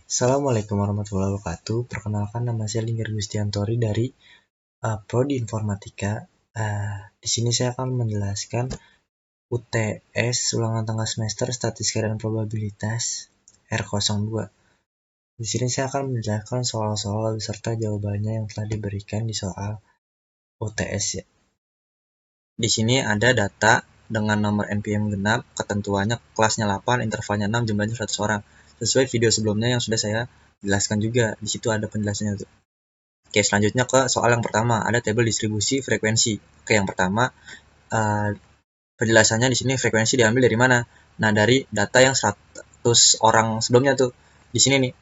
Assalamualaikum warahmatullahi wabarakatuh. Perkenalkan, nama saya Linggar Gustiantori dari Prodi Informatika. Di sini saya akan menjelaskan UTS ulangan tengah semester Statistika dan Probabilitas R02. Di sini saya akan menjelaskan soal-soal beserta jawabannya yang telah diberikan di soal UTS ya. Di sini ada data dengan nomor NPM genap, ketentuannya kelasnya 8, intervalnya 6, jumlahnya 100 orang. Sesuai video sebelumnya yang sudah saya jelaskan juga. Di situ ada penjelasannya tuh. Oke, selanjutnya ke soal yang pertama, ada tabel distribusi frekuensi. Oke, yang pertama, penjelasannya di sini frekuensi diambil dari mana? Nah, dari data yang 100 orang sebelumnya tuh. Di sini nih.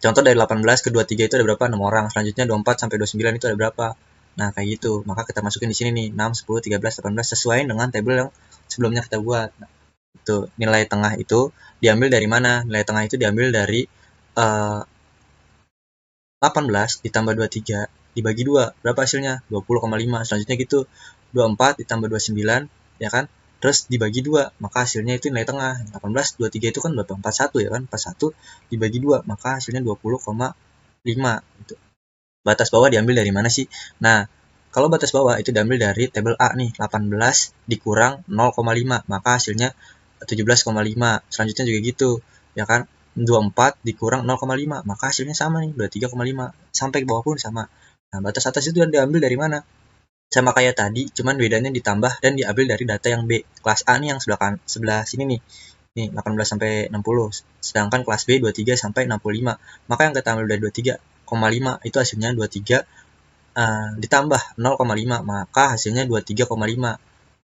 Contoh dari 18 ke 23 itu ada berapa? 6 orang. Selanjutnya 24 sampai 29 itu ada berapa? Nah, kayak gitu. Maka kita masukin di sini nih, 6, 10, 13, 18 sesuai dengan tabel yang sebelumnya kita buat. Nah, itu nilai tengah itu diambil dari mana? Nilai tengah itu diambil dari 18 ditambah 23 dibagi 2. Berapa hasilnya? 20,5. Selanjutnya gitu. 24 ditambah 29, ya kan? Terus dibagi 2, maka hasilnya itu nilai tengah. 18, 23 itu kan berapa? 41 ya kan? 41 dibagi 2, maka hasilnya 20,5. Gitu. Batas bawah diambil dari mana sih? Nah, kalau batas bawah itu diambil dari tabel A nih, 18 dikurang 0,5, maka hasilnya 17,5. Selanjutnya juga gitu, ya kan? 24 dikurang 0,5, maka hasilnya sama nih, 23,5. Sampai ke bawah pun sama. Nah, batas atas itu diambil dari mana? Sama kayak tadi, cuman bedanya ditambah dan diambil dari data yang B. Kelas A nih yang sebelah sini nih. Nih, 18 sampai 60. Sedangkan kelas B 23 sampai 65. Maka yang kita ambil dari 23,5 itu hasilnya 23 ditambah 0,5, maka hasilnya 23,5.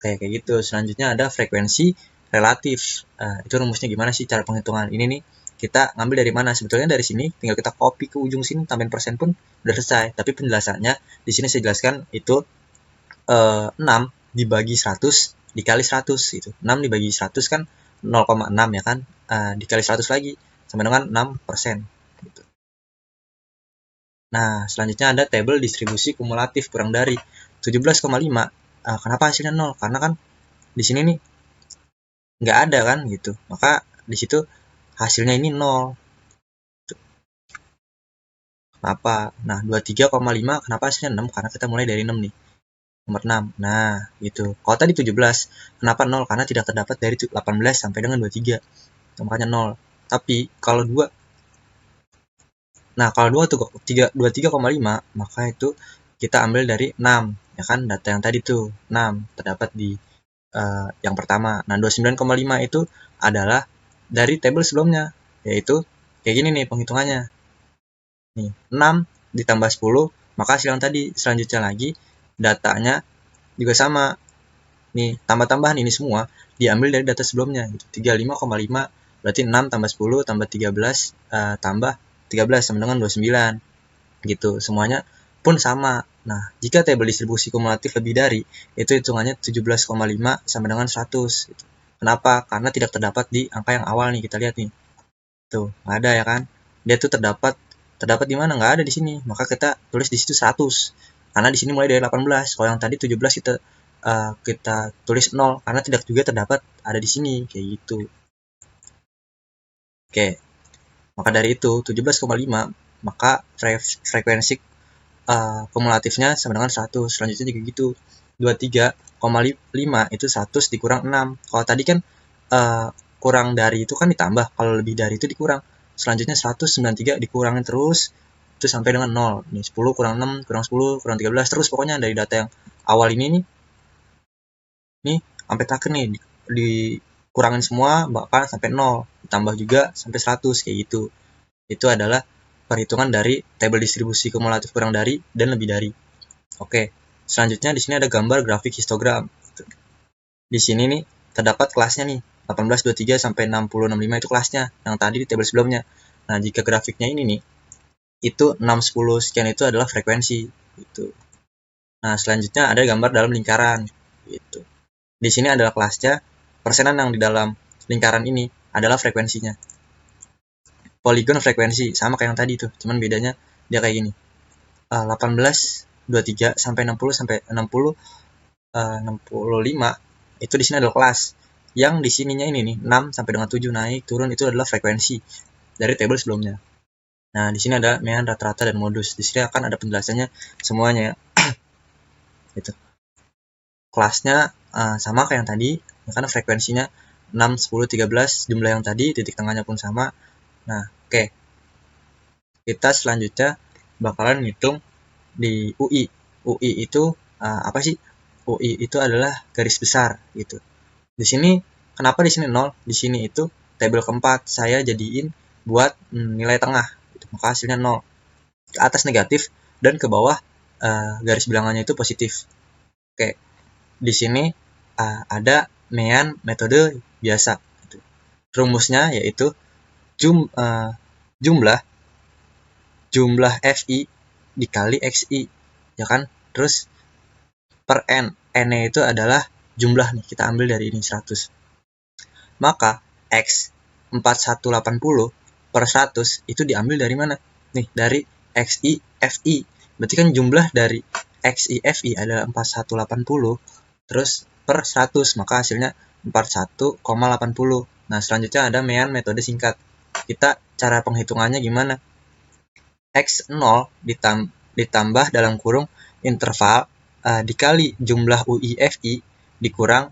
Kayak gitu. Selanjutnya ada frekuensi relatif. Itu rumusnya gimana sih cara penghitungan ini nih? Kita ngambil dari mana? Sebetulnya dari sini tinggal kita copy ke ujung sini, tambahin persen pun udah selesai. Tapi penjelasannya di sini saya jelaskan itu 6 dibagi 100 dikali 100 gitu. 6 dibagi 100 kan 0,6 ya kan? Dikali 100 lagi sama dengan 6%. Gitu. Nah, selanjutnya ada tabel distribusi kumulatif kurang dari 17,5. Kenapa hasilnya 0? Karena kan di sini nih nggak ada kan gitu. Maka di situ hasilnya ini 0. Kenapa? Nah, 23,5 kenapa hasilnya 6? Karena kita mulai dari 6 nih. Nomor 6. Nah, gitu. Kalau tadi 17, kenapa 0? Karena tidak terdapat dari 18 sampai dengan 23. Makanya 0. Tapi kalau 2, nah kalau 2 tuh 23,5, maka itu kita ambil dari 6, ya kan? Data yang tadi tuh 6 terdapat di yang pertama. Nah, 29,5 itu adalah dari tabel sebelumnya, yaitu kayak gini nih penghitungannya. Nih, 6 ditambah 10, maka hasil yang tadi. Selanjutnya lagi datanya juga sama. Nih, tambah-tambahan ini semua diambil dari data sebelumnya gitu. 35,5 berarti 6 tambah 10 tambah 13 tambah 13 sama dengan 29 gitu. Semuanya pun sama. Nah, jika tabel distribusi kumulatif lebih dari, itu hitungannya 17,5 sama dengan 100 gitu. Kenapa? Karena tidak terdapat di angka yang awal nih, kita lihat nih. Tuh, nggak ada ya kan? Dia tuh terdapat di mana? Nggak ada di sini. Maka kita tulis di situ 100. Karena di sini mulai dari 18. Kalau yang tadi 17 kita tulis 0 karena tidak juga terdapat ada di sini kayak gitu. Oke. Maka dari itu 17,5 maka frekuensi kumulatifnya sama dengan 100. Selanjutnya juga gitu. 23,5 itu 100 dikurang 6. Kalau tadi kan kurang dari itu kan ditambah, kalau lebih dari itu dikurang. Selanjutnya 193 dikurangin terus itu sampai dengan 0. Nih 10 kurang 6 kurang 10 kurang 13 terus pokoknya dari data yang awal ini nih sampai terakhir nih dikurangin semua bahkan sampai 0, ditambah juga sampai 100 kayak gitu. Itu adalah perhitungan dari tabel distribusi kumulatif kurang dari dan lebih dari. Oke, selanjutnya di sini ada gambar grafik histogram. Di sini nih terdapat kelasnya nih 18, 23 sampai 60, 65 itu kelasnya yang tadi di tabel sebelumnya. Nah, jika grafiknya ini nih itu 6, 10 sekian itu adalah frekuensi gitu. Nah, selanjutnya ada gambar dalam lingkaran gitu. Di sini adalah kelasnya, persenan yang di dalam lingkaran ini adalah frekuensinya. Poligon frekuensi sama kayak yang tadi tuh, cuman bedanya dia kayak gini. 18, 23 sampai 60 sampai 60 65 itu di sini adalah kelas. Yang di sininya ini nih 6 sampai dengan 7 naik turun itu adalah frekuensi dari tabel sebelumnya. Nah, di sini ada mean, rata-rata, dan modus. Di sini akan ada penjelasannya semuanya. Gitu. Kelasnya sama kayak yang tadi, ya, karena frekuensinya 6, 10, 13, jumlah yang tadi, titik tengahnya pun sama. Nah, oke. Kita selanjutnya bakalan ngitung di UI. UI itu apa sih? UI itu adalah garis besar gitu. Di sini kenapa di sini 0? Di sini itu tabel keempat saya jadiin buat nilai tengah. Gitu. Maka hasilnya 0. Ke atas negatif dan ke bawah garis bilangannya itu positif. Oke. Di sini ada mean metode biasa. Gitu. Rumusnya yaitu jumlah FI dikali XI, ya kan? Terus per N. N-nya itu adalah jumlah nih, kita ambil dari ini 100. Maka X 4180 per 100 itu diambil dari mana? Nih, dari XI FI. Berarti kan jumlah dari XI FI adalah 4180 terus per 100, maka hasilnya 41,80. Nah, selanjutnya ada mean metode singkat. Kita cara penghitungannya gimana? X0 ditambah dalam kurung interval dikali jumlah UIFI dikurang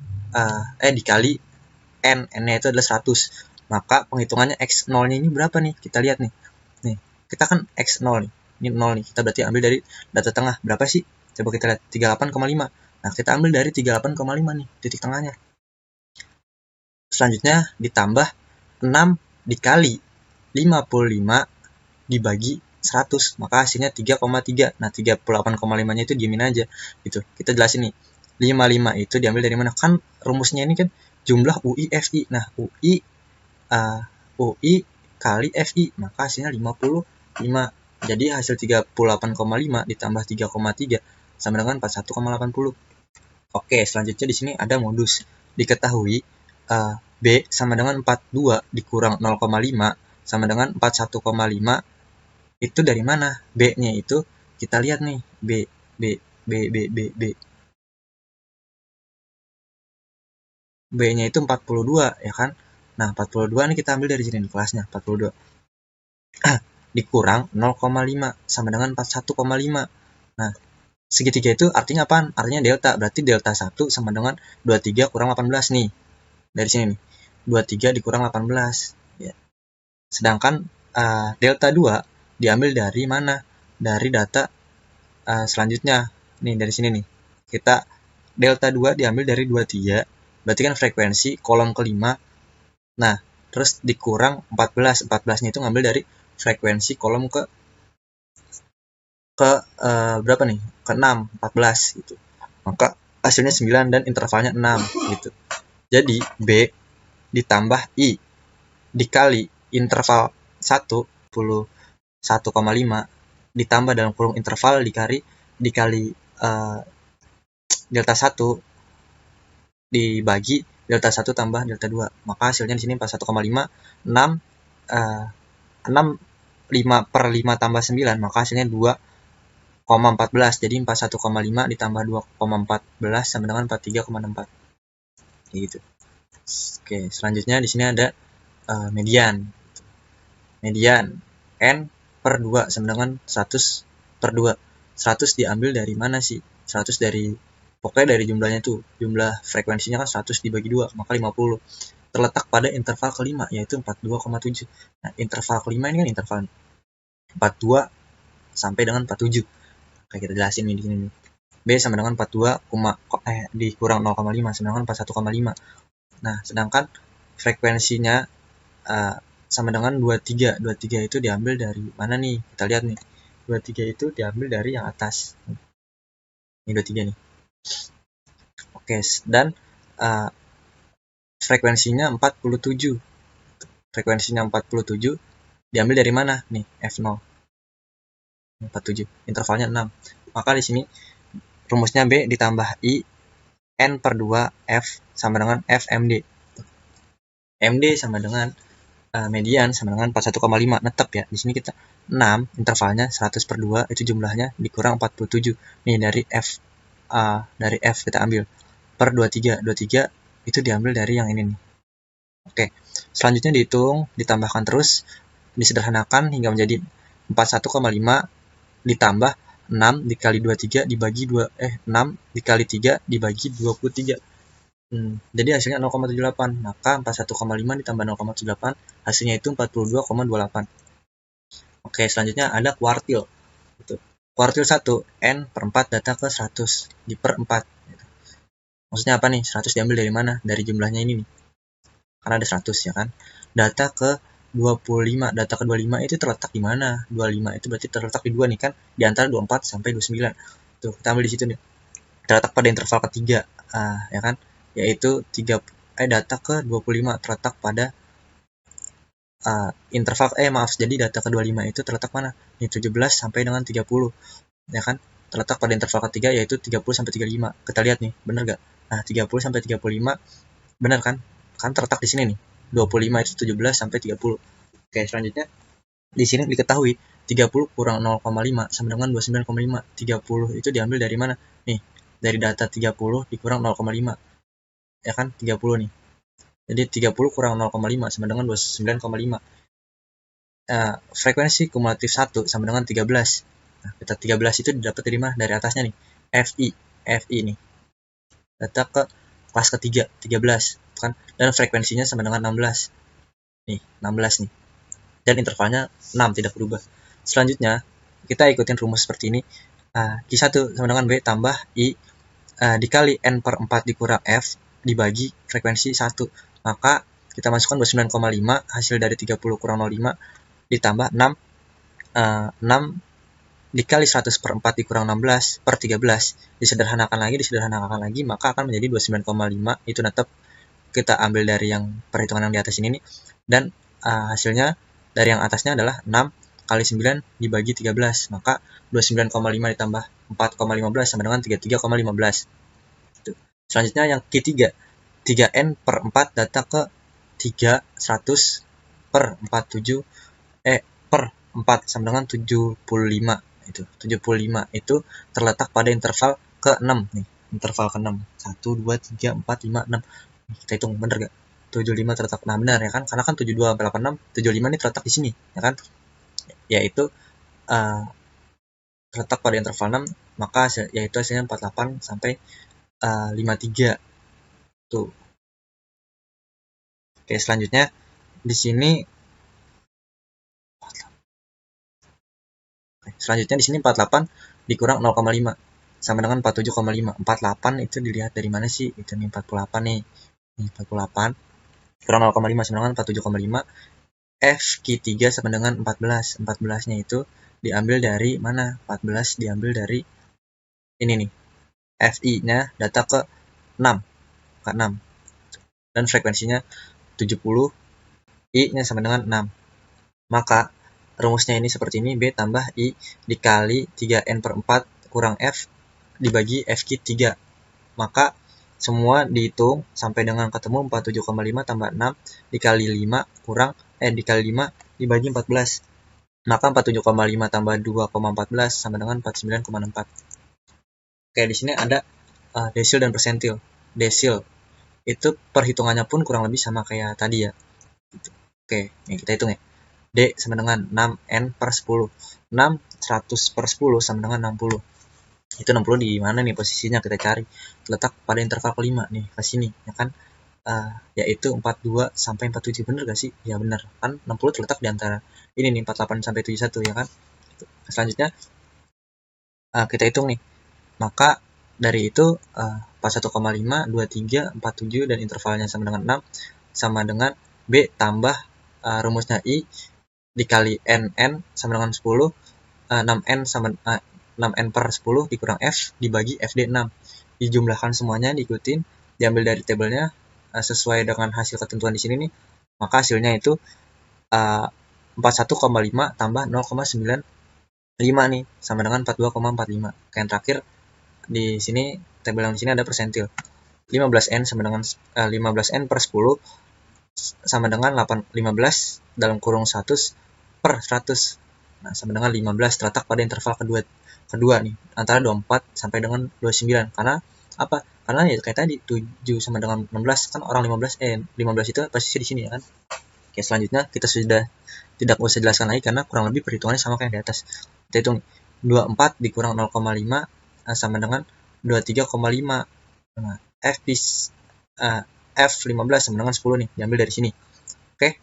dikali N-nya itu adalah 100. Maka penghitungannya X0-nya ini berapa nih? Kita lihat nih. Nih, kita kan X0 nih. Ini 0 nih. Kita berarti ambil dari data tengah. Berapa sih? Coba kita lihat. 38,5. Nah, kita ambil dari 38,5 nih, titik tengahnya. Selanjutnya ditambah 6 dikali 55 dibagi 100, maka hasilnya 3,3. Nah, 38,5-nya itu diemin aja gitu. Kita jelasin nih. 55 itu diambil dari mana? Kan rumusnya ini kan jumlah UI FI. Nah, UI kali FI, maka hasilnya 55. Jadi hasil 38,5 ditambah 3,3 sama dengan 41,80. Oke, selanjutnya di sini ada modus. Diketahui B sama dengan 42 dikurang 0,5 sama dengan 41,5. Itu dari mana? B-nya itu kita lihat nih. B. B-nya itu 42, ya kan? Nah, 42 ini kita ambil dari sini nih, kelasnya 42. Dikurang 0,5 sama dengan 41,5. Nah, segitiga itu artinya apaan? Artinya delta. Berarti delta 1 sama dengan 23 kurang 18 nih. Dari sini nih. 23 dikurang 18. Ya. Sedangkan delta 2 diambil dari mana? Dari data selanjutnya. Nih, dari sini nih. Kita delta 2 diambil dari 23. Berarti kan frekuensi kolom kelima. Nah, terus dikurang 14. 14-nya itu ngambil dari frekuensi kolom ke berapa nih? Ke 6, 14 gitu. Maka hasilnya 9 dan intervalnya 6 gitu. Jadi B ditambah I dikali interval 1,5 ditambah dalam kurung interval dikali delta 1 dibagi delta 1 tambah delta 2. Maka hasilnya di sini 41,5, 6 5 per 5 tambah 9, maka hasilnya 2,14. Jadi 41,5 ditambah 2,14 sama dengan 43,64. Gitu. Oke, selanjutnya di sini ada median. Median N per 2 sama dengan 100 per 2. 100 diambil dari mana sih? 100 dari, pokoknya dari jumlahnya tuh. Jumlah frekuensinya kan 100 dibagi 2, maka 50. Terletak pada interval kelima, yaitu 42,7. Nah, interval kelima ini kan interval 42 sampai dengan 47. Kayak kita jelasin nih di sini. B sama dengan 42, dikurang 0,5 sama dengan 41,5. Nah, sedangkan frekuensinya sama dengan 23. 23 itu diambil dari mana nih? Kita lihat nih. 23 itu diambil dari yang atas. Ini 23 nih. Oke, dan frekuensinya 47. Frekuensinya 47 diambil dari mana? Nih, F0. 47. Intervalnya 6. Maka di sini rumusnya B ditambah I N per 2 F sama dengan FMD. MD sama dengan median sama dengan 41,5. Netep ya. Di sini kita 6, intervalnya 100 per 2, itu jumlahnya dikurang 47. Nih dari F kita ambil per 23. 23 itu diambil dari yang ini nih. Oke. Selanjutnya dihitung, ditambahkan terus, disederhanakan hingga menjadi 41,5 ditambah 6 dikali 23 dibagi 6 dikali 3 dibagi 23. Jadi hasilnya 0,78. Maka 41,5 ditambah 0,78 hasilnya itu 42,28. Oke, selanjutnya ada kuartil. Kuartil 1, N per 4 data ke 100 di per 4. Maksudnya apa nih? 100 diambil dari mana? Dari jumlahnya ini nih. Karena ada 100 ya kan. Data ke 25. Data ke 25 itu terletak di mana? 25 itu berarti terletak di 2 nih kan. Di antara 24 sampai 29. Tuh, kita ambil di situ nih. Terletak pada interval ketiga. Ya kan? Yaitu data ke 25 terletak pada jadi data ke 25 itu terletak mana? Ini 17 sampai dengan 30. Ya kan? Terletak pada interval ketiga yaitu 30 sampai 35. Kita lihat nih, bener gak? Nah, 30 sampai 35 bener kan? Kan terletak di sini nih. 25 itu 17 sampai 30. Oke, selanjutnya di sini diketahui 30 kurang 0,5 sama dengan 29,5. 30 itu diambil dari mana? Nih, dari data 30 dikurang 0,5. Ya kan? 30 nih. Jadi 30 kurang 0,5 sama dengan 29,5. Frekuensi kumulatif 1 sama dengan 13. Nah, data 13 itu didapat dari mana? Dari atasnya nih. FI nih. Data ke kelas ketiga, 13. Kan? Dan frekuensinya sama dengan 16. Nih, 16 nih. Dan intervalnya 6, tidak berubah. Selanjutnya, kita ikutin rumus seperti ini. Q1 sama dengan B tambah I dikali N per 4 dikurang F dibagi frekuensi 1. Maka kita masukkan 29,5 hasil dari 30 kurang 0,5 ditambah 6 dikali 100 per 4 dikurang 16 per 13. Disederhanakan lagi, maka akan menjadi 29,5. Itu tetap kita ambil dari yang perhitungan yang di atas ini nih. Dan hasilnya dari yang atasnya adalah 6 kali 9 dibagi 13. Maka 29,5 ditambah 4,15 sama dengan 33,15. Selanjutnya yang Q3. 3N per 4 data ke 3, 100 per 47 per 4 sama dengan 75. Itu 75 itu terletak pada interval ke-6 nih. Interval ke-6. 1 2 3 4 5 6. Kita hitung bener gak? 75 terletak. Nah, benar ya kan? Karena kan 72 sampai 86, 75 ini terletak di sini, ya kan? Yaitu terletak pada interval 6, maka yaitu hasilnya 48 sampai 53. Tuh. Oke, selanjutnya di sini 48 dikurang 0,5 sama dengan 47,5. 48 itu dilihat dari mana sih? Itu nih 48 nih. Ini 48 kurang 0,5 sama dengan 47,5. Q3 sama dengan 14. 14-nya itu diambil dari mana? 14 diambil dari ini nih. FI-nya data ke 6. Ke-6. Dan frekuensinya 70. I-nya sama dengan 6. Maka rumusnya ini seperti ini. B tambah I dikali 3N per 4 kurang F dibagi FQ3. Maka semua dihitung sampai dengan ketemu 47,5 tambah 6 dikali 5 kurang dikali 5 dibagi 14. Maka 47,5 tambah 2,14 sama dengan 49,64. Oke, di sini ada desil dan persentil. Desil itu perhitungannya pun kurang lebih sama kayak tadi ya. Oke, ini kita hitung ya. D sama dengan 6N per 10. 6 100 per 10 sama dengan 60. Itu 60 di mana nih posisinya, kita cari. Terletak pada interval kelima nih, ke sini ya kan. Yaitu 42 sampai 47. Bener gak sih? Ya bener. Kan 60 terletak di antara ini nih 48 sampai 71 ya kan. Selanjutnya kita hitung nih. Maka dari itu 41,5, 23, 47 dan intervalnya sama dengan 6 sama dengan B tambah rumusnya I dikali NN sama dengan 10, 6N sama 6N per 10 dikurang F dibagi FD 6. Dijumlahkan semuanya, diikutin, diambil dari tabelnya sesuai dengan hasil ketentuan di sini nih. Maka hasilnya itu 41,5 tambah 0,95 nih sama dengan 42,45. Yang terakhir di sini tabel yang di sini ada persentil. 15N sama dengan 15N per 10 sama dengan 15 dalam kurung 100 per 100. Nah, sama dengan 15 terletak pada interval kedua nih, antara 24 sampai dengan 29. Karena apa? Karena ya kayak tadi 7 sama dengan 16 kan orang 15 itu posisi di sini ya kan. Oke, selanjutnya kita sudah tidak usah jelaskan lagi karena kurang lebih perhitungannya sama kayak di atas. Kita hitung 24 dikurang 0,5 sama dengan 23,5. Nah, F15 sama dengan 10 nih, diambil dari sini. Oke.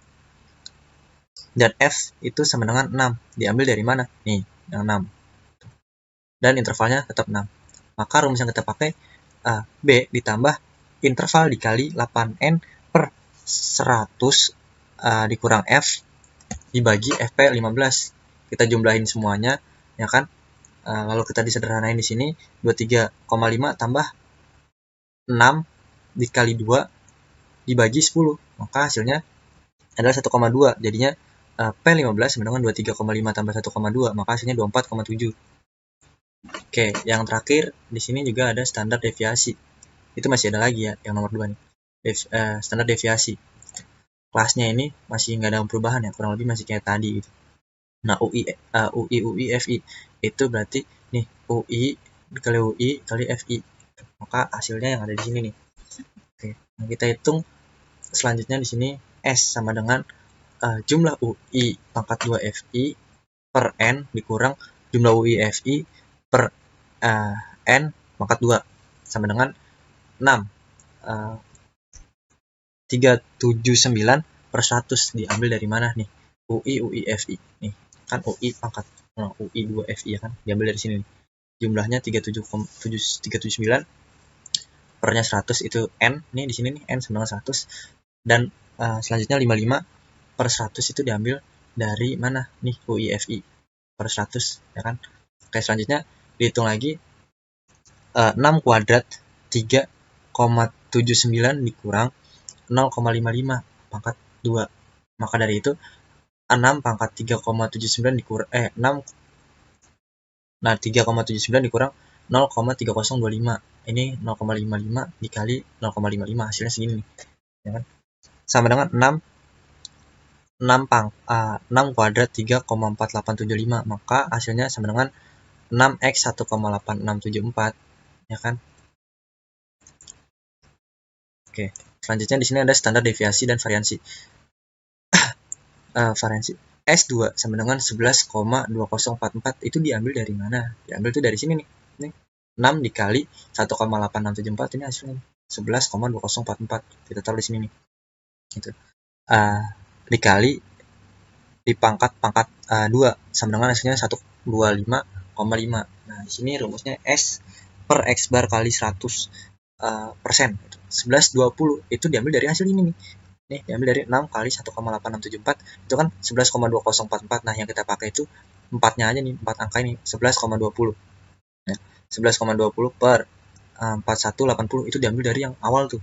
Dan F itu sama dengan 6. Diambil dari mana? Nih, yang 6. Dan intervalnya tetap 6. Maka rumus yang kita pakai B ditambah interval dikali 8N per 100 dikurang F dibagi FP15. Kita jumlahin semuanya, ya kan? Lalu kita disederhanain di sini 23,5 tambah 6 dikali 2 dibagi 10. Maka hasilnya adalah 1,2. Jadinya P15 sama dengan 23,5 tambah 1,2, maka hasilnya 24,7. Oke, yang terakhir di sini juga ada standar deviasi. Itu masih ada lagi ya, yang nomor 2 nih. Standar deviasi. Kelasnya ini masih nggak ada perubahan ya, kurang lebih masih kayak tadi gitu. Nah, UI, FI itu berarti nih UI kali FI. Maka hasilnya yang ada di sini nih. Oke, nah kita hitung selanjutnya di sini S sama dengan jumlah UI pangkat 2 FI per N dikurang jumlah UI FI per N pangkat 2 sama dengan 6. 379 per 100 diambil dari mana nih? UI FI. Nih, kan UI pangkat UI 2 FI ya kan? Diambil dari sini nih. Jumlahnya 379 pernya 100 itu N. Nih di sini nih N sama dengan 100. Dan selanjutnya 55 per 100 itu diambil dari mana? Nih UI FI per 100 ya kan? Oke, selanjutnya dihitung lagi 6 kuadrat 3,79 dikurang 0,55 pangkat 2. Maka dari itu 6 pangkat 3,79 dikurang 6. Nah, 3,79 dikurang 0,3025. Ini 0,55 dikali 0,55 hasilnya segini nih. Ya kan? Sama dengan 6 kuadrat 3,4875. Maka hasilnya sama dengan 6x 1,8674, ya kan? Oke, selanjutnya di sini ada standar deviasi dan variansi. Variansi S2 sama dengan 11,2044 itu diambil dari mana? Diambil itu dari sini nih. Nih, 6 dikali 1,8674 ini hasilnya 11,2044. Kita taruh di sini nih. Gitu. Dikali di pangkat 2 sama dengan hasilnya 125,5. Nah, di sini rumusnya S per X bar kali 100 persen. 1120 itu diambil dari hasil ini nih. Nih, diambil dari 6 kali 1,8674 itu kan 11,2044. Nah, yang kita pakai itu 4-nya aja nih, 4 angka ini 11,20. Nah, 11,20 per 4180 itu diambil dari yang awal tuh.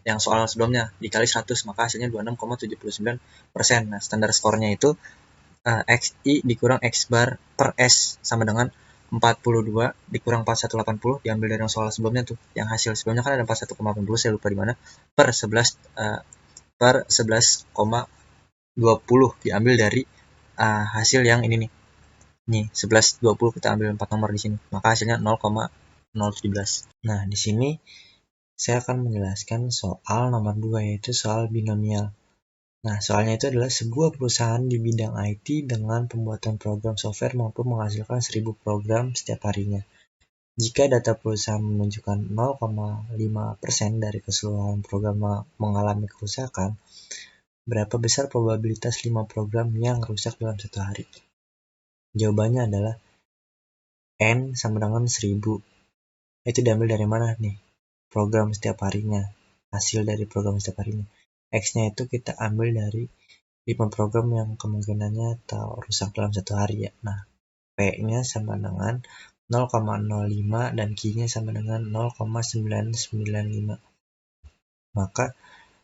Yang soal sebelumnya dikali 100, maka hasilnya 26,79%. Nah, standar skornya itu XI dikurang X bar per S sama dengan 42 dikurang 4180 diambil dari yang soal sebelumnya tuh. Yang hasil sebelumnya kan ada 41,80, saya lupa di mana. Per 11,20 diambil dari hasil yang ini nih. Nih, 11,20 kita ambil 4 nomor di sini. Maka hasilnya 0,017. Nah, di sini saya akan menjelaskan soal nomor 2 yaitu soal binomial. Nah, soalnya itu adalah sebuah perusahaan di bidang IT dengan pembuatan program software mampu menghasilkan 1000 program setiap harinya. Jika data perusahaan menunjukkan 0,5% dari keseluruhan program mengalami kerusakan, berapa besar probabilitas 5 program yang rusak dalam satu hari? Jawabannya adalah N sama dengan 1000. Itu diambil dari mana nih? Program setiap harinya. Hasil dari program setiap harinya. X-nya itu kita ambil dari 5 program yang kemungkinannya rusak dalam satu hari ya. Nah, P-nya sama dengan 0,05 dan Q-nya sama dengan 0,995. Maka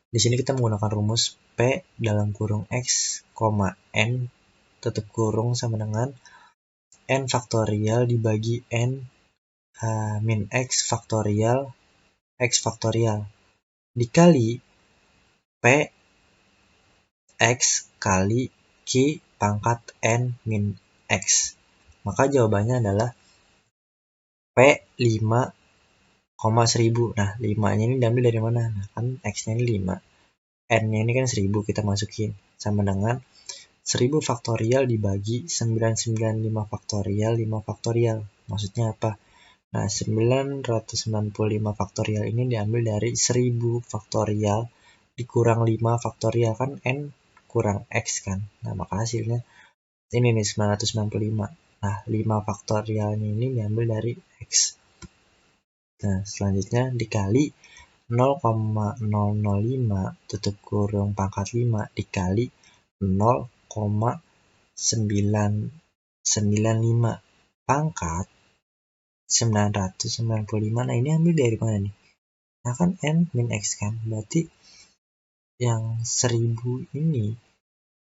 di sini kita menggunakan rumus P dalam kurung X, N tutup kurung sama dengan N faktorial dibagi N min X faktorial dikali P X kali Q pangkat N min X. Maka jawabannya adalah P5, 1000. Nah, 5-nya ini diambil dari mana? Nah, kan X-nya ini 5. N-nya ini kan 1000 kita masukin. sama dengan 1000 faktorial dibagi 995 faktorial 5 faktorial. Maksudnya apa? Nah, 995 faktorial ini diambil dari 1000 faktorial dikurang 5 faktorial, kan n kurang x kan. Nah, maka hasilnya ini nih 995. Nah, 5 faktorialnya ini diambil dari x. Nah, selanjutnya dikali 0,005 tutup kurung pangkat 5 dikali 0,995 pangkat 995. Nah, ini ambil dari mana nih? Nah, kan n min x kan. Berarti yang 1000 ini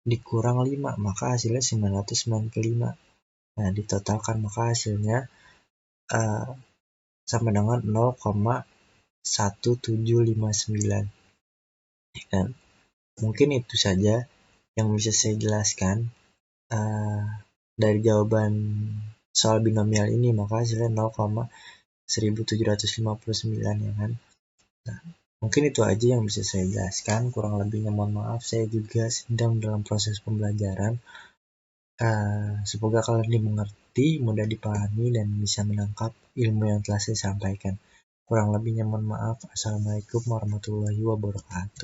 dikurang 5, maka hasilnya 995. Nah, ditotalkan maka hasilnya sama dengan 0,1759. Dan mungkin itu saja yang bisa saya jelaskan dari jawaban soal binomial ini, maka hasilnya 0,1759 ya kan. Nah, mungkin itu aja yang bisa saya jelaskan, kurang lebihnya mohon maaf, saya juga sedang dalam proses pembelajaran. Semoga kalian dimengerti, mudah dipahami, dan bisa menangkap ilmu yang telah saya sampaikan. Kurang lebihnya mohon maaf. Assalamualaikum warahmatullahi wabarakatuh.